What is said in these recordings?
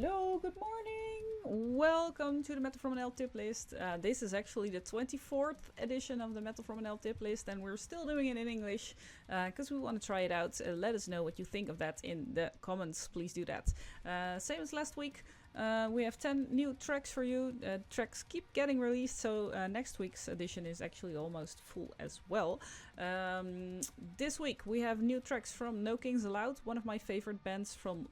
Hello, good morning! Welcome to the MetalFromNL Tiplijst. This is actually the 24th edition of the MetalFromNL Tiplijst, and we're still doing it in English because we want to try it out. Let us know what you think of that in the comments. Please do that. Same as last week. We have 10 new tracks for you. Tracks keep getting released, so next week's edition is actually almost full as well. This week we have new tracks from No Kings Allowed, one of my favorite bands from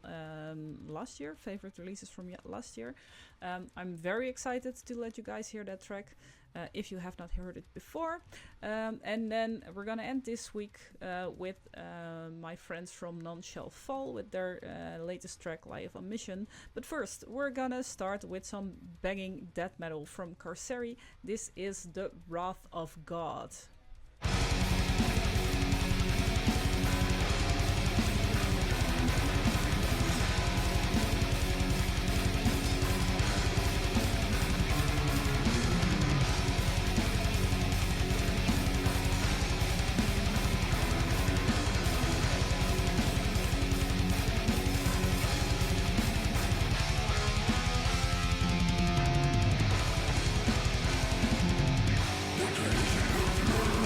last year, favorite releases from last year. I'm very excited to let you guys hear that track. If you have not heard it before. And then we're gonna end this week with my friends from None Shall Fall with their latest track, Live Omission. But first, we're gonna start with some banging death metal from Carceri. This is The Wrath of God. The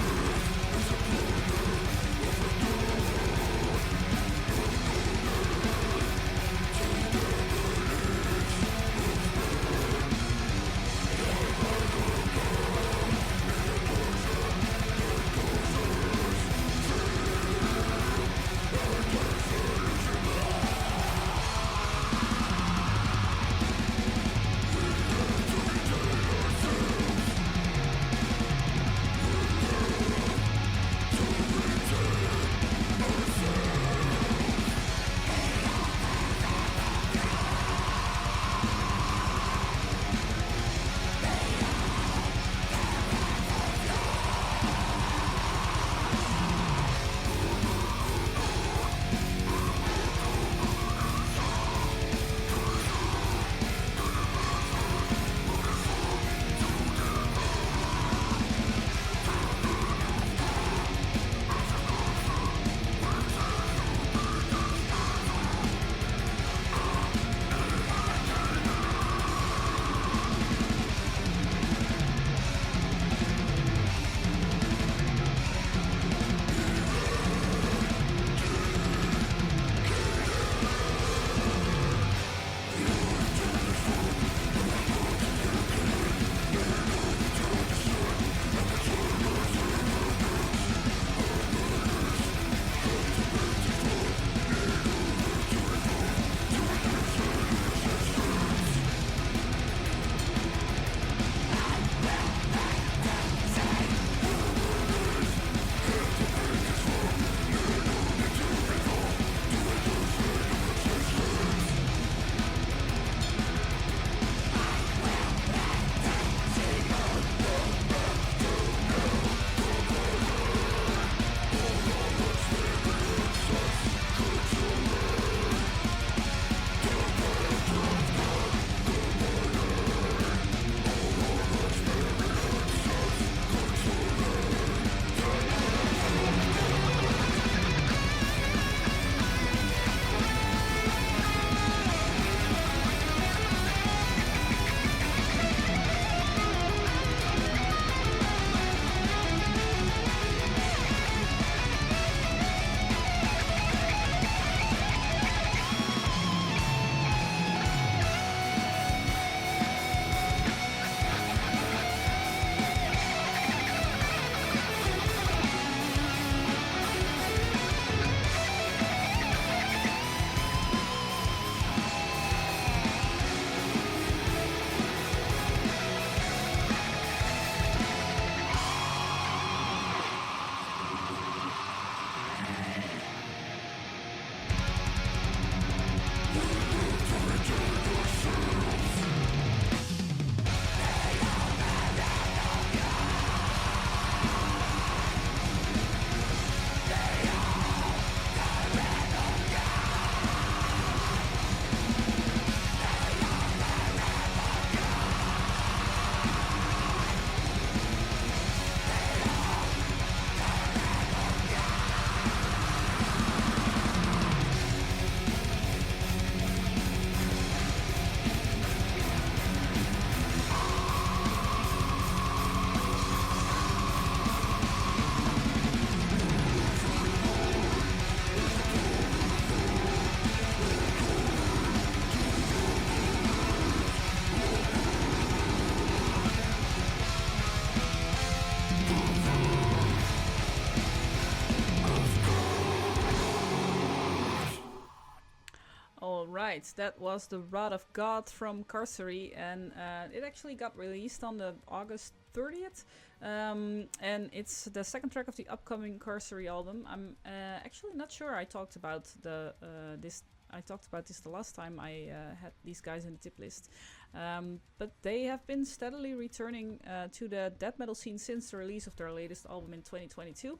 Right, that was the Rod of God from Carceri, and it actually got released on the August 30th, and it's the second track of the upcoming Carceri album. I'm actually not sure I talked about this. I talked about this the last time I had these guys in the tip list, but they have been steadily returning to the death metal scene since the release of their latest album in 2022,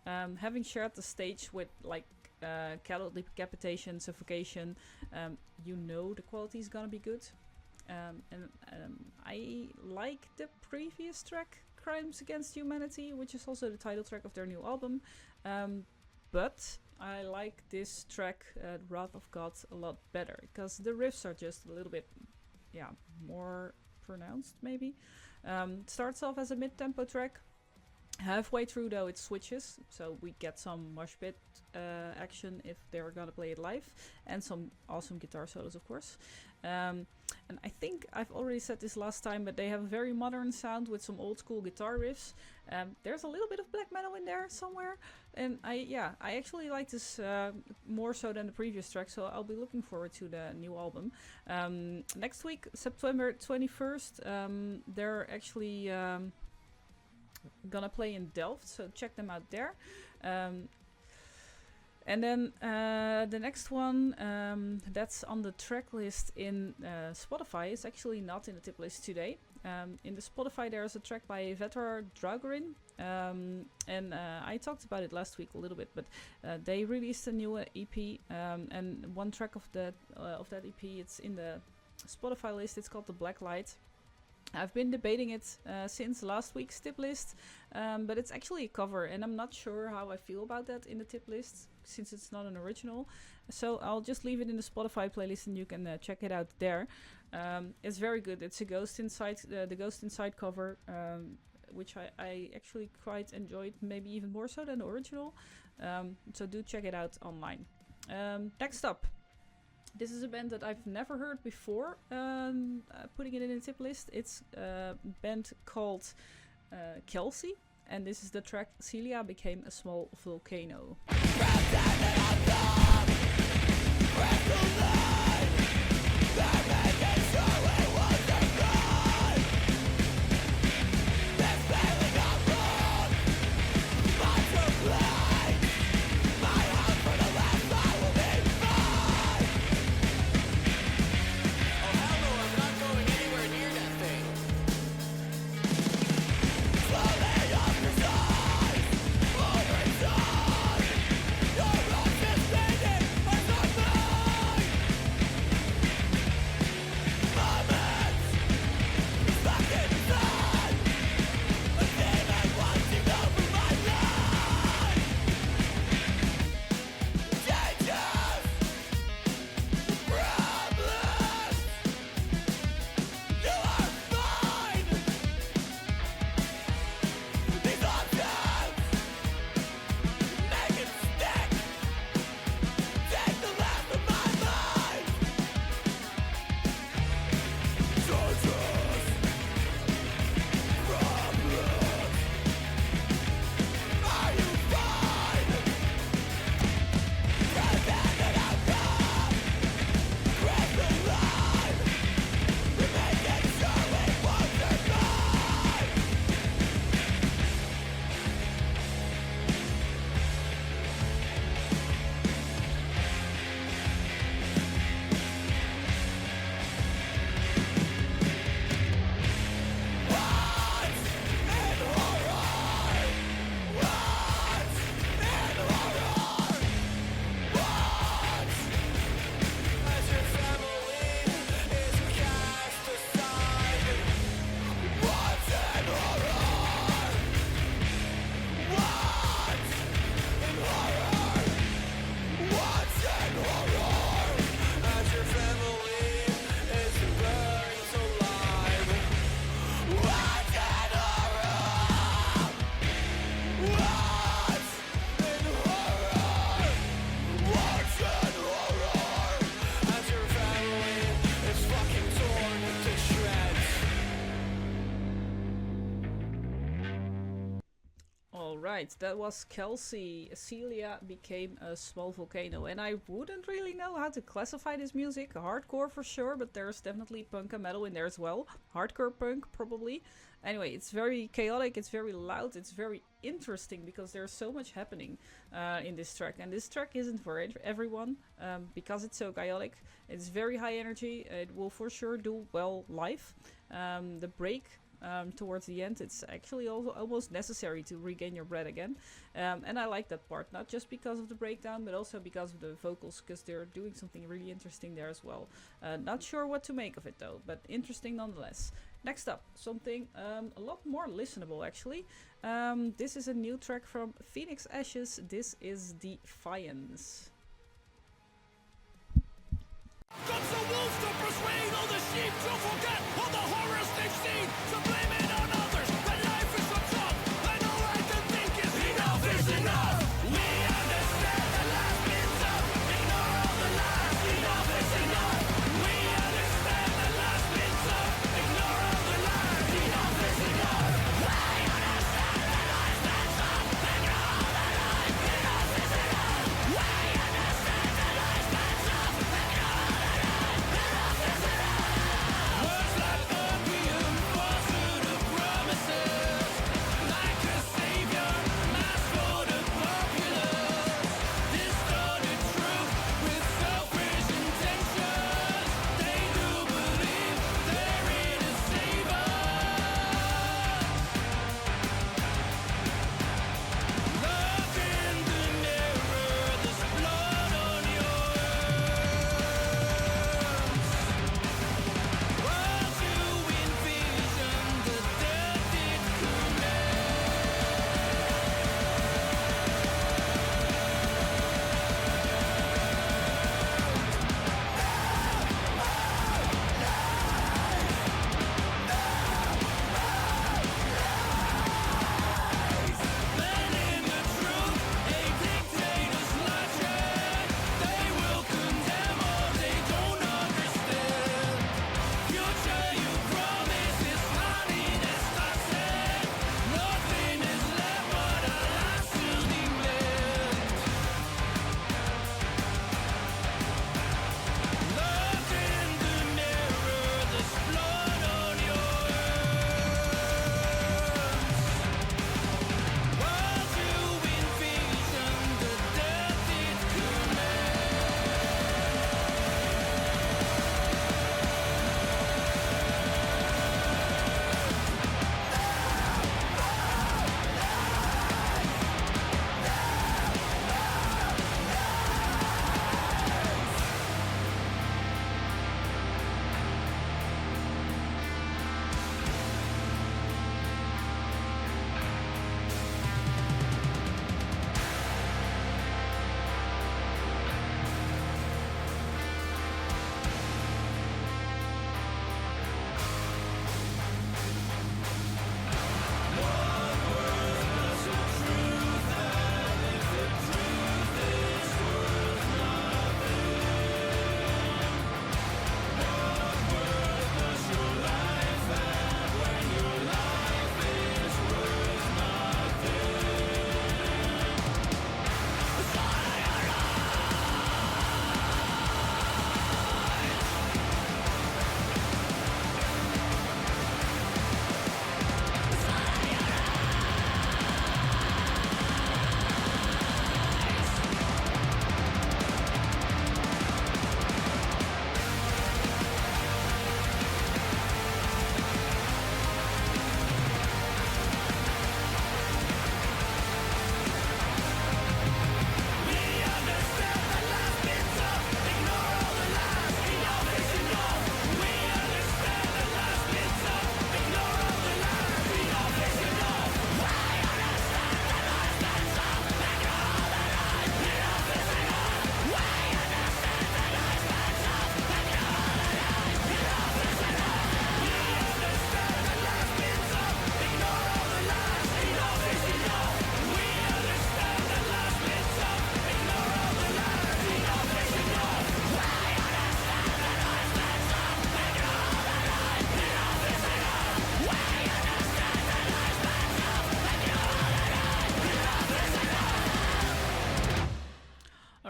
having shared the stage with like cattle decapitation, suffocation. You know the quality is gonna be good, and I like the previous track, Crimes Against Humanity, which is also the title track of their new album, but I like this track, Wrath of God, a lot better, because the riffs are just a little bit, yeah, more pronounced maybe. Starts off as a mid-tempo track. Halfway through though it switches, so we get some mosh pit action if they're gonna play it live, and some awesome guitar solos of course. And I think I've already said this last time, but they have a very modern sound with some old school guitar riffs. There's a little bit of black metal in there somewhere, and I actually like this more so than the previous track, so I'll be looking forward to the new album. Next week, September 21st, they're actually gonna play in Delft, so check them out there. And then the next one that's on the track list in Spotify is actually not in the tip list today. In the Spotify there's a track by Vetar Dragorin, and I talked about it last week a little bit, but they released a new EP, and one track of that EP, it's in the Spotify list, it's called The Black Light. I've been debating it since last week's tip list, but it's actually a cover, and I'm not sure how I feel about that in the tip list, since it's not an original. So I'll just leave it in the Spotify playlist, and you can check it out there. It's very good. It's a Ghost Inside, the Ghost Inside cover, which I actually quite enjoyed, maybe even more so than the original. So do check it out online. Next up. This is a band that I've never heard before, putting it in a tip list. It's a band called Kelsey, and this is the track Celia Became a Small Volcano. Right, that was Kelsey. Celia became a small volcano, and I wouldn't really know how to classify this music. Hardcore for sure, but there's definitely punk and metal in there as well. Hardcore punk, probably. Anyway, it's very chaotic, it's very loud, it's very interesting because there's so much happening in this track. And this track isn't for everyone because it's so chaotic. It's very high energy. It will for sure do well live. The break towards the end, it's actually also almost necessary to regain your breath again. And I like that part, not just because of the breakdown, but also because of the vocals, because they're doing something really interesting there as well. Not sure what to make of it though, but interesting nonetheless. Next up, something a lot more listenable actually. This is a new track from Phoenix Ashes. This is Defiance. Guns the wolves to persuade all the sheep to forget all the horrors they've seen, to blame it on others, but life is so tough, and all I can think is enough is enough. We understand the last bits up, ignore all the lies, enough is enough. We understand the last bits up, ignore all the lies, enough is enough. We understand the last bits up, ignore all the lies, enough is enough. We understand the last bits up, ignore all the lies. Words like opium, falsehood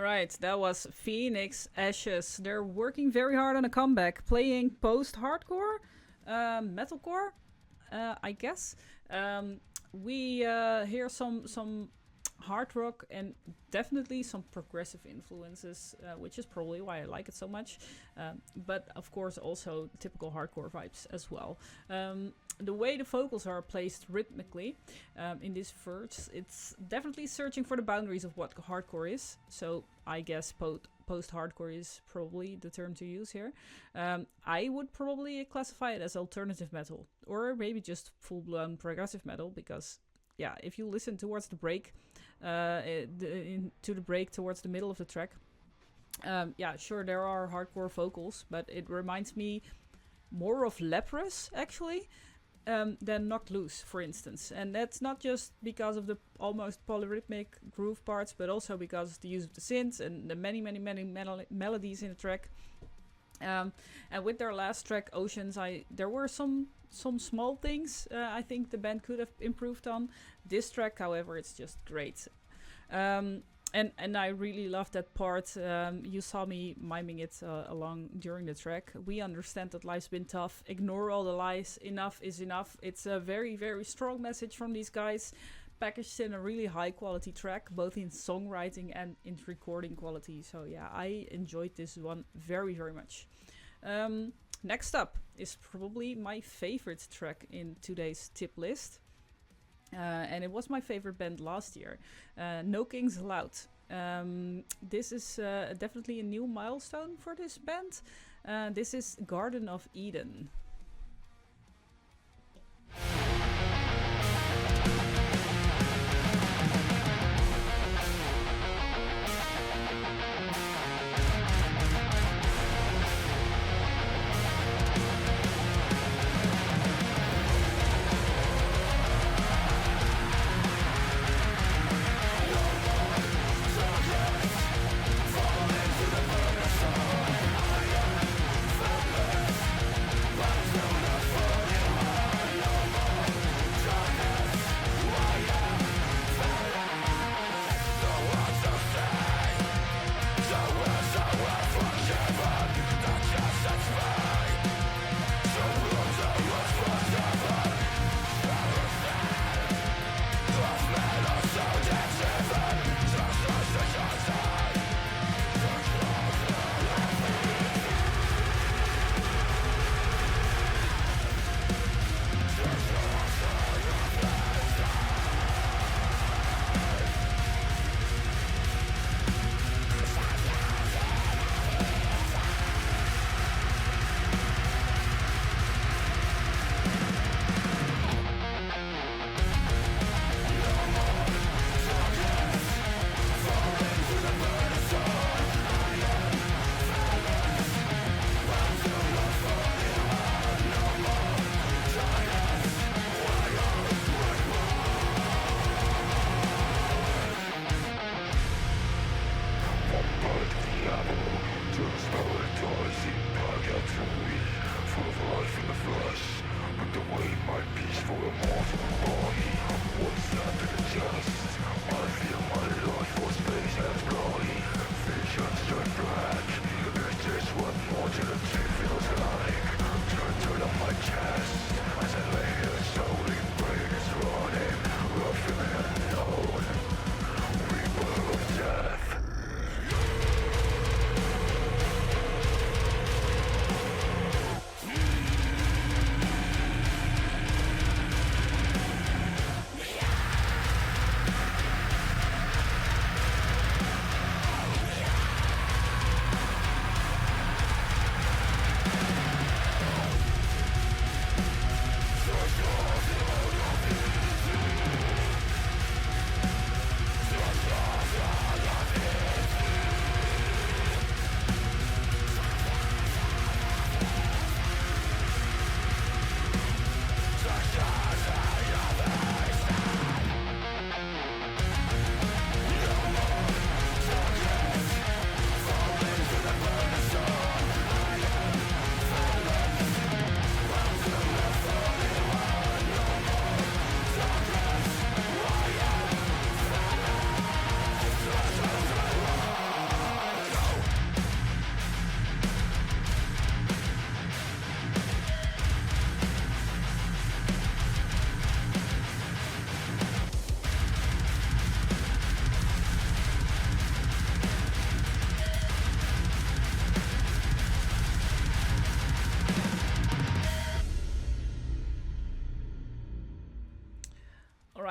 Alright, that was Phoenix Ashes. They're working very hard on a comeback, playing post-hardcore, metalcore, I guess. We hear some hard rock and definitely some progressive influences, which is probably why I like it so much. But of course also typical hardcore vibes as well. The way the vocals are placed rhythmically in this verse, it's definitely searching for the boundaries of what hardcore is. So I guess post-hardcore is probably the term to use here. I would probably classify it as alternative metal, or maybe just full-blown progressive metal, because yeah, if you listen towards the break, towards the middle of the track, yeah, sure, there are hardcore vocals, but it reminds me more of Leprous, actually, than Knocked Loose, for instance. And that's not just because of the almost polyrhythmic groove parts, but also because of the use of the synths and the many melodies in the track. And with their last track, Oceans, there were some small things I think the band could have improved on. This track, however, it's just great. And I really love that part. You saw me miming it along during the track. We understand that life's been tough. Ignore all the lies. Enough is enough. It's a very, very strong message from these guys, packaged in a really high quality track, both in songwriting and in recording quality. So yeah, I enjoyed this one very, very much. Next up is probably my favorite track in today's tip list. And it was my favorite band last year, No Kings Allowed. This is definitely a new milestone for this band. This is Garden of Eden.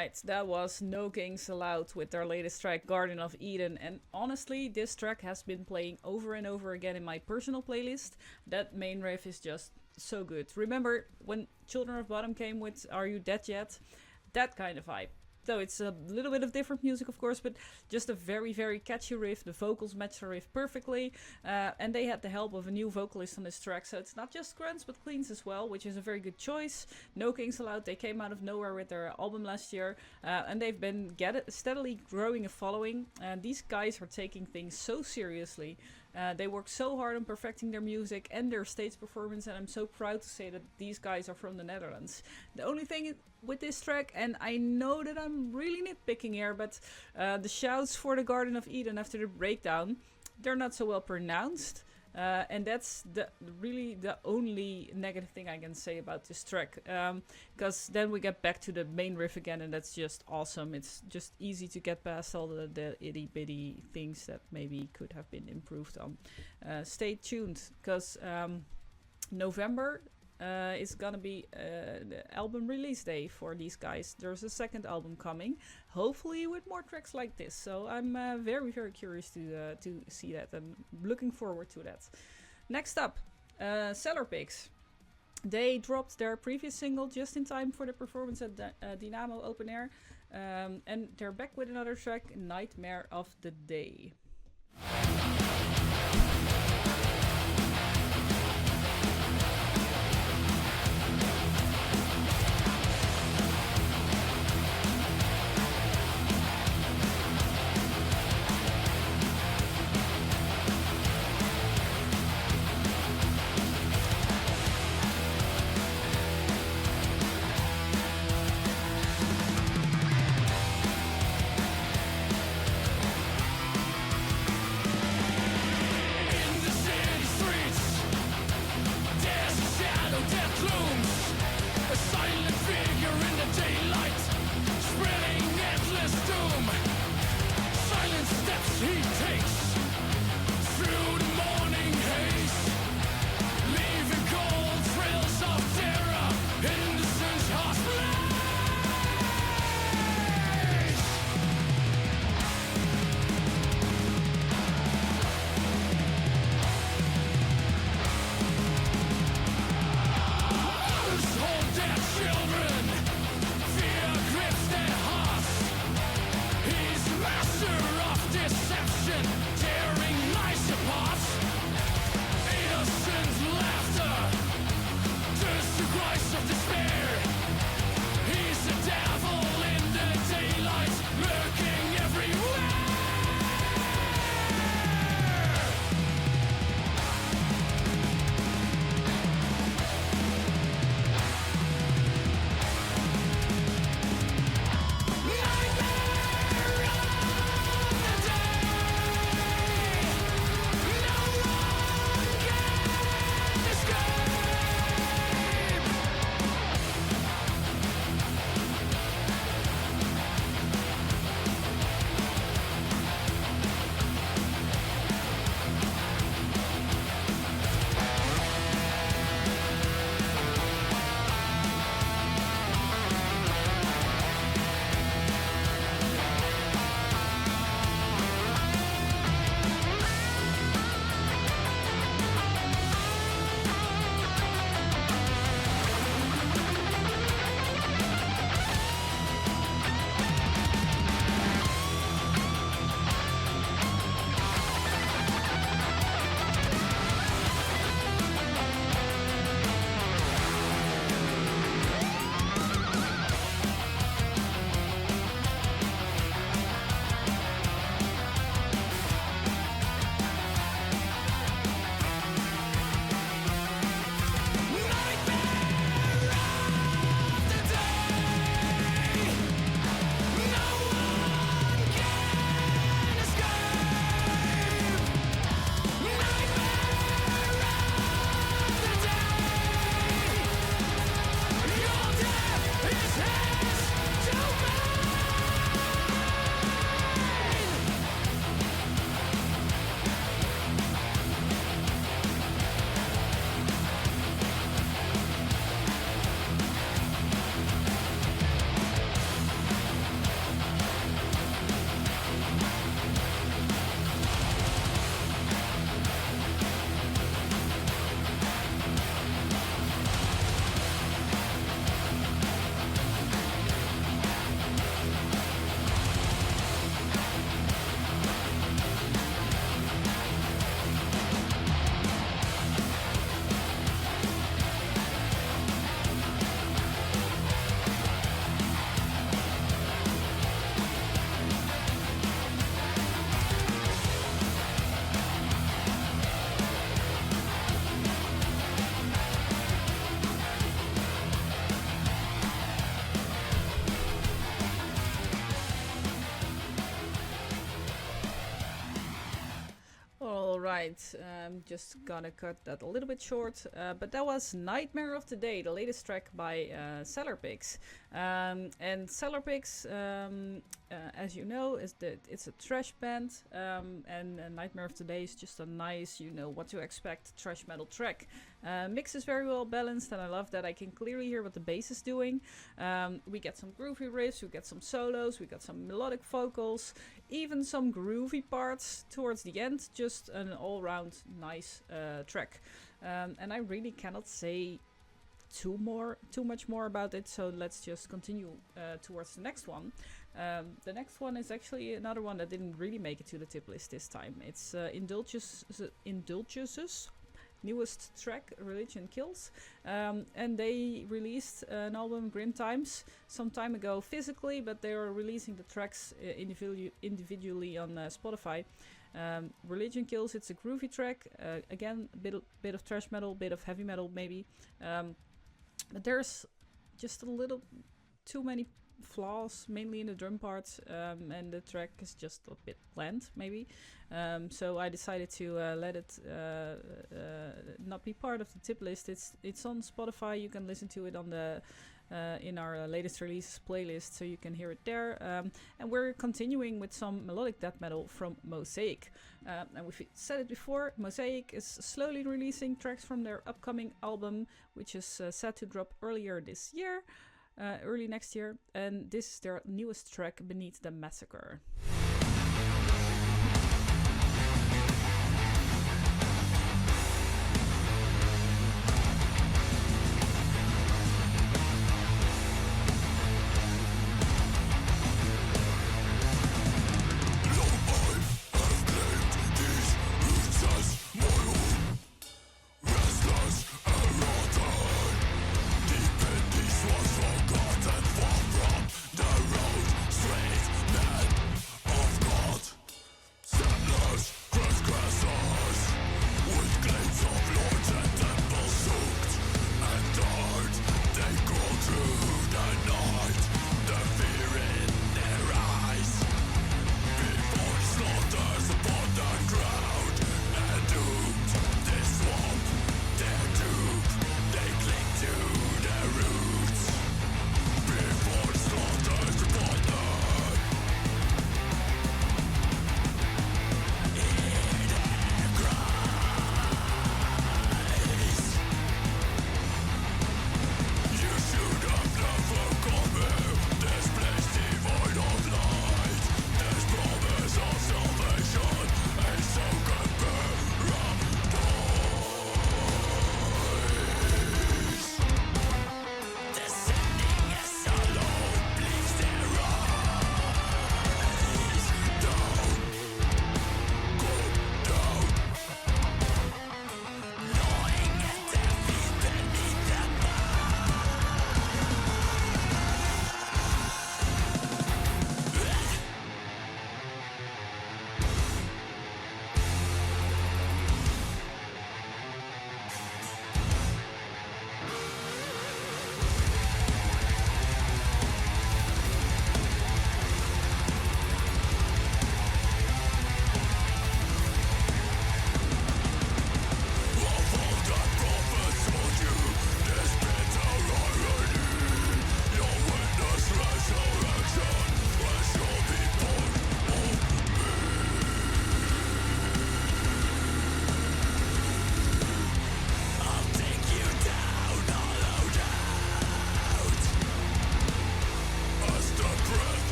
Right, that was No Kings Allowed with their latest track, Garden of Eden. And honestly, this track has been playing over and over again in my personal playlist. That main riff is just so good. Remember when Children of Bottom came with Are You Dead Yet? That kind of vibe. Though it's a little bit of different music, of course, but just a very, very catchy riff. The vocals match the riff perfectly. And they had the help of a new vocalist on this track. So it's not just grunts, but cleans as well, which is a very good choice. No Kings Allowed, they came out of nowhere with their album last year. And they've been steadily growing a following. And these guys are taking things so seriously. They work so hard on perfecting their music and their stage performance, and I'm so proud to say that these guys are from the Netherlands. The only thing with this track, and I know that I'm really nitpicking here, but the shouts for the Garden of Eden after the breakdown, they're not so well pronounced. And that's really the only negative thing I can say about this track. Because then we get back to the main riff again, and that's just awesome. It's just easy to get past all the itty bitty things that maybe could have been improved on. Stay tuned, because November is gonna be the album release day for these guys. There's a second album coming, hopefully with more tracks like this. So I'm very, very curious to see that, and looking forward to that. Next up, Cellarpigs. They dropped their previous single just in time for the performance at Dynamo Open Air, and they're back with another track, Nightmare of the Day. Right, just gonna cut that a little bit short, but that was Nightmare of the Day, the latest track by Cellarpigs. And Cellarpigs, as you know, it's a thrash band, and Nightmare of the Day is just a nice, you know what to expect, thrash metal track. Mix is very well balanced, and I love that I can clearly hear what the bass is doing. We get some groovy riffs, we get some solos, we got some melodic vocals, even some groovy parts towards the end. Just an all-round nice track, and I really cannot say too much more about it, so let's just continue towards the next one. The next one is actually another one that didn't really make it to the tip list this time. It's Indulgence's newest track, Religion Kills, and they released an album, Grim Times, some time ago physically, but they are releasing the tracks individually on Spotify. Religion Kills, it's a groovy track, again, a bit of thrash metal, bit of heavy metal maybe, but there's just a little too many flaws, mainly in the drum parts, and the track is just a bit bland maybe, so I decided to let it not be part of the tip list. It's on Spotify, you can listen to it on the in our latest releases playlist, so you can hear it there, and we're continuing with some melodic death metal from Mosaic, and we've said it before, Mosaic is slowly releasing tracks from their upcoming album, which is set to drop earlier this year, early next year, and this is their newest track, Beneath the Massacre. Forgotten from the road, straight men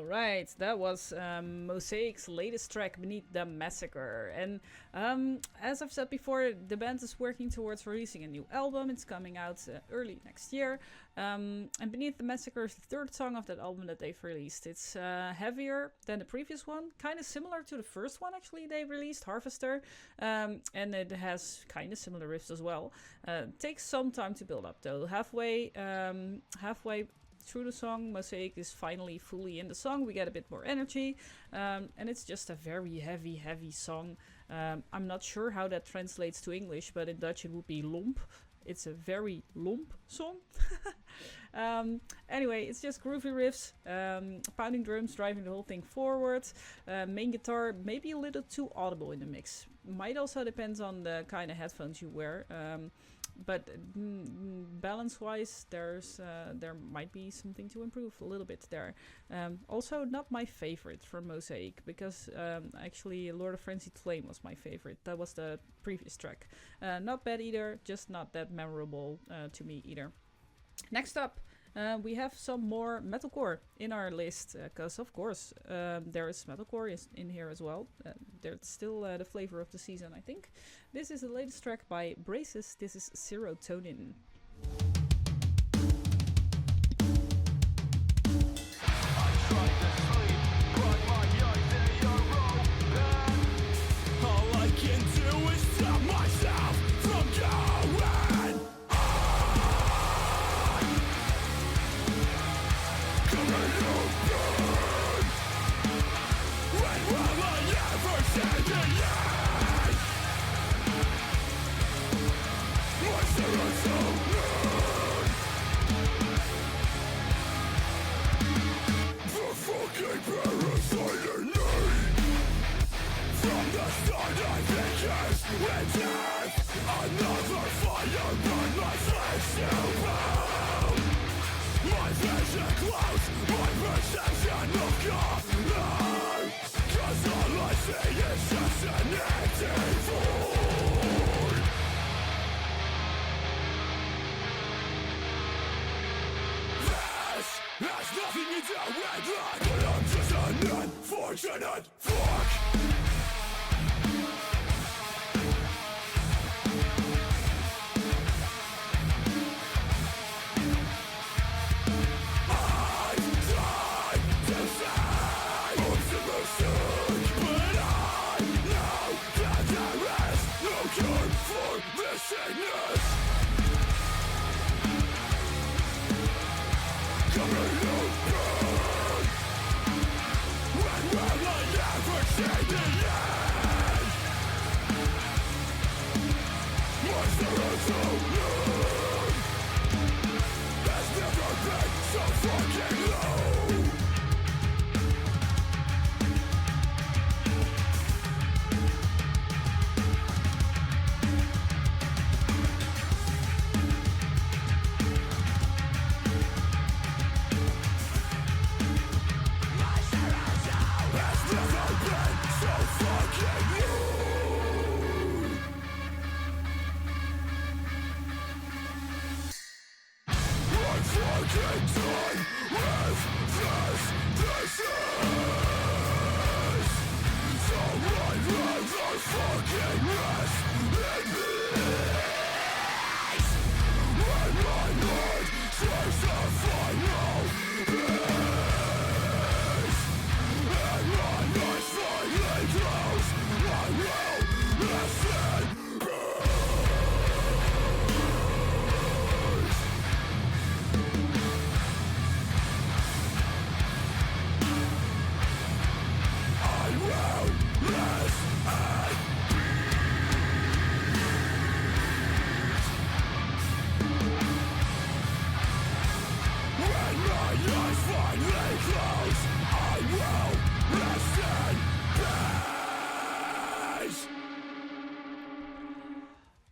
Alright, that was Mosaic's latest track, Beneath the Massacre. And as I've said before, the band is working towards releasing a new album. It's coming out early next year. And Beneath the Massacre is the third song of that album that they've released. It's heavier than the previous one, kind of similar to the first one actually they released, Harvester. And it has kind of similar riffs as well. Takes some time to build up though. Halfway through the song, Mosaic is finally fully in the song. We get a bit more energy, and it's just a very heavy song. I'm not sure how that translates to English, but in Dutch it would be lomp. It's a very lomp song. Anyway, it's just groovy riffs, pounding drums driving the whole thing forward. Main guitar maybe a little too audible in the mix. Might also depends on the kind of headphones you wear. But balance-wise, there might be something to improve a little bit there. Also, not my favorite from Mosaic, because actually Lord of Frenzied Flame was my favorite. That was the previous track. Not bad either, just not that memorable to me either. Next up, we have some more metalcore in our list, because of course there is metalcore in here as well. There's still the flavor of the season, I think. This is the latest track by Braces. This is Serotonin. All I can do is stop myself from going. Coming open. When will I ever see the end? My serotonin. The fucking parasite in me. From the start I think it's with death. Another fire burned my flesh to bone. My vision clouds, my perception of color. 'Cause all I see is just an empty void. This has nothing to do with that. But I'm just an unfortunate fuck. Sickness. Coming open. When will I ever see the end? My serotonin has never been so fucking low.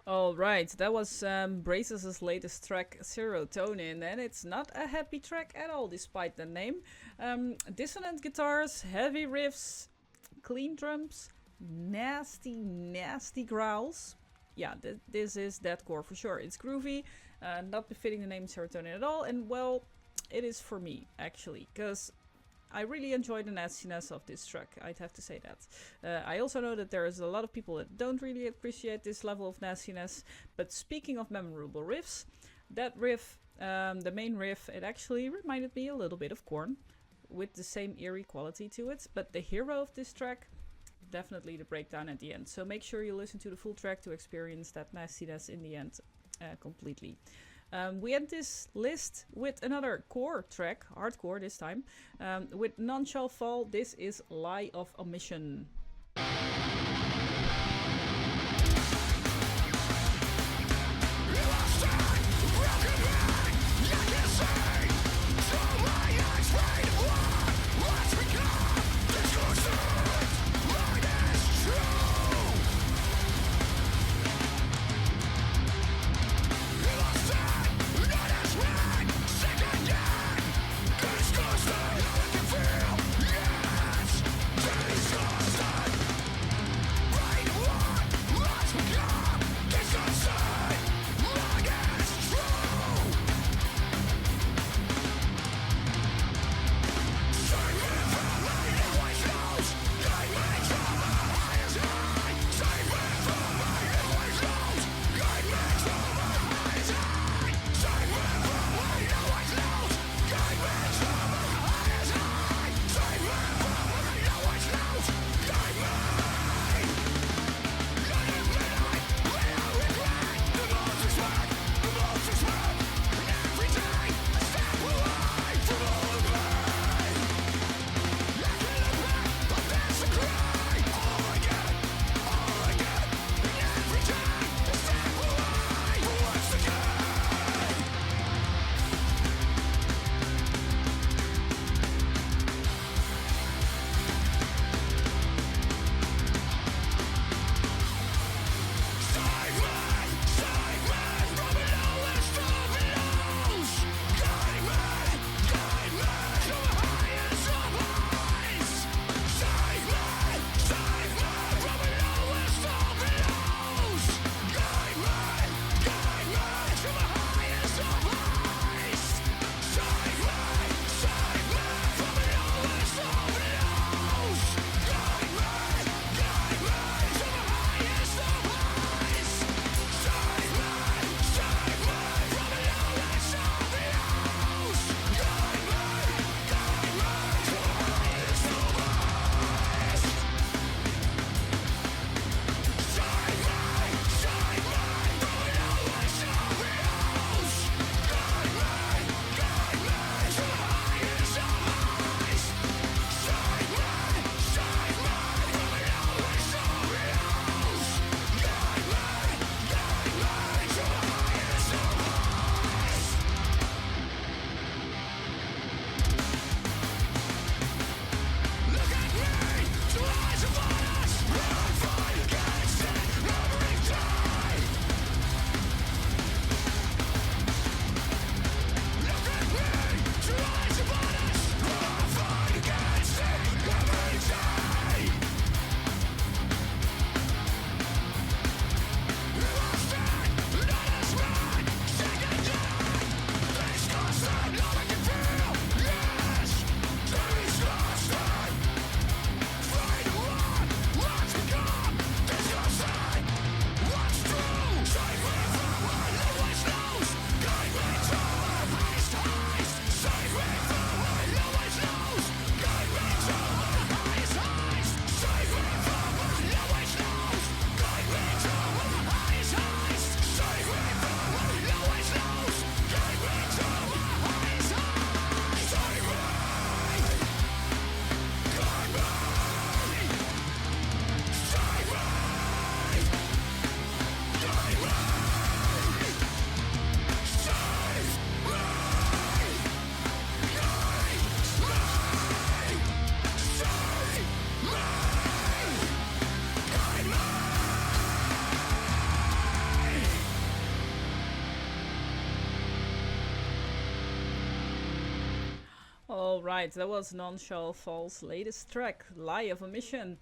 Alright, that was Braces' latest track, Serotonin, and it's not a happy track at all, despite the name. Dissonant guitars, heavy riffs, clean drums, nasty growls. Yeah, this is deathcore for sure. It's groovy, not befitting the name Serotonin at all, and well, it is for me, actually, because I really enjoy the nastiness of this track, I'd have to say that. I also know that there is a lot of people that don't really appreciate this level of nastiness, but speaking of memorable riffs, that riff, the main riff, it actually reminded me a little bit of Korn, with the same eerie quality to it, but the hero of this track, definitely the breakdown at the end. So make sure you listen to the full track to experience that nastiness in the end completely. We end this list with another core track, hardcore this time, with None Shall Fall. This is Lie of Omission. Alright, that was None Shall Fall's latest track, Lie of Omission.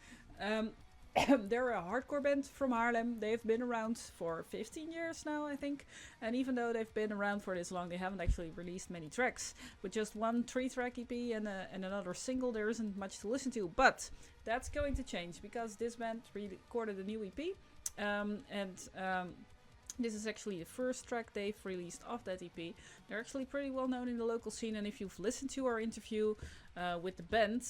They're a hardcore band from Haarlem. They've been around for 15 years now, I think. And even though they've been around for this long, they haven't actually released many tracks. With just one 3-track EP and another single, there isn't much to listen to. But that's going to change because this band recorded a new EP. This is actually the first track they've released off that EP. They're actually pretty well known in the local scene, and if you've listened to our interview with the band,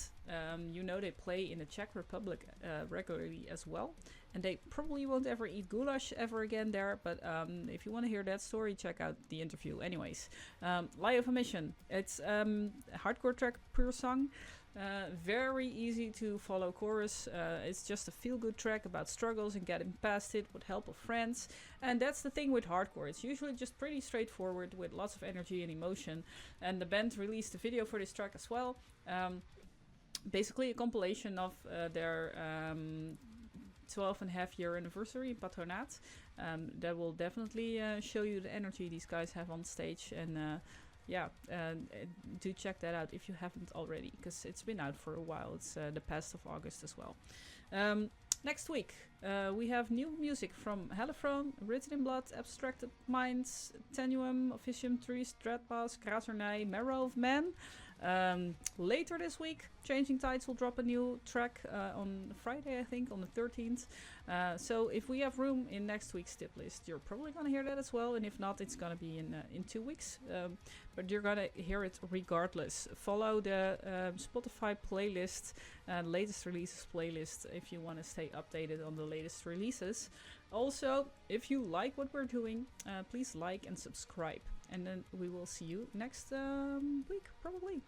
you know they play in the Czech Republic regularly as well. And they probably won't ever eat goulash ever again there, but if you want to hear that story, check out the interview. Anyways, Lie of Omission. It's a hardcore track, pure song. Very easy to follow chorus. It's just a feel-good track about struggles and getting past it with help of friends. And that's the thing with hardcore. It's usually just pretty straightforward with lots of energy and emotion. And the band released a video for this track as well. Basically a compilation of their 12.5-year anniversary, Patronaat. That will definitely show you the energy these guys have on stage. And do check that out if you haven't already, because it's been out for a while. It's the past of August as well. Next week, we have new music from Hellefron, Written in Blood, Abstracted Minds, Tenuum, Officium Trees, Dreadpass, Krazernij, Marrow of Man. Later this week, Changing Tides will drop a new track on Friday, I think, on the 13th. So if we have room in next week's tip list, you're probably going to hear that as well. And if not, it's going to be in 2 weeks. But you're going to hear it regardless. Follow the Spotify playlist, latest releases playlist, if you want to stay updated on the latest releases. Also, if you like what we're doing, please like and subscribe. And then we will see you next week, probably.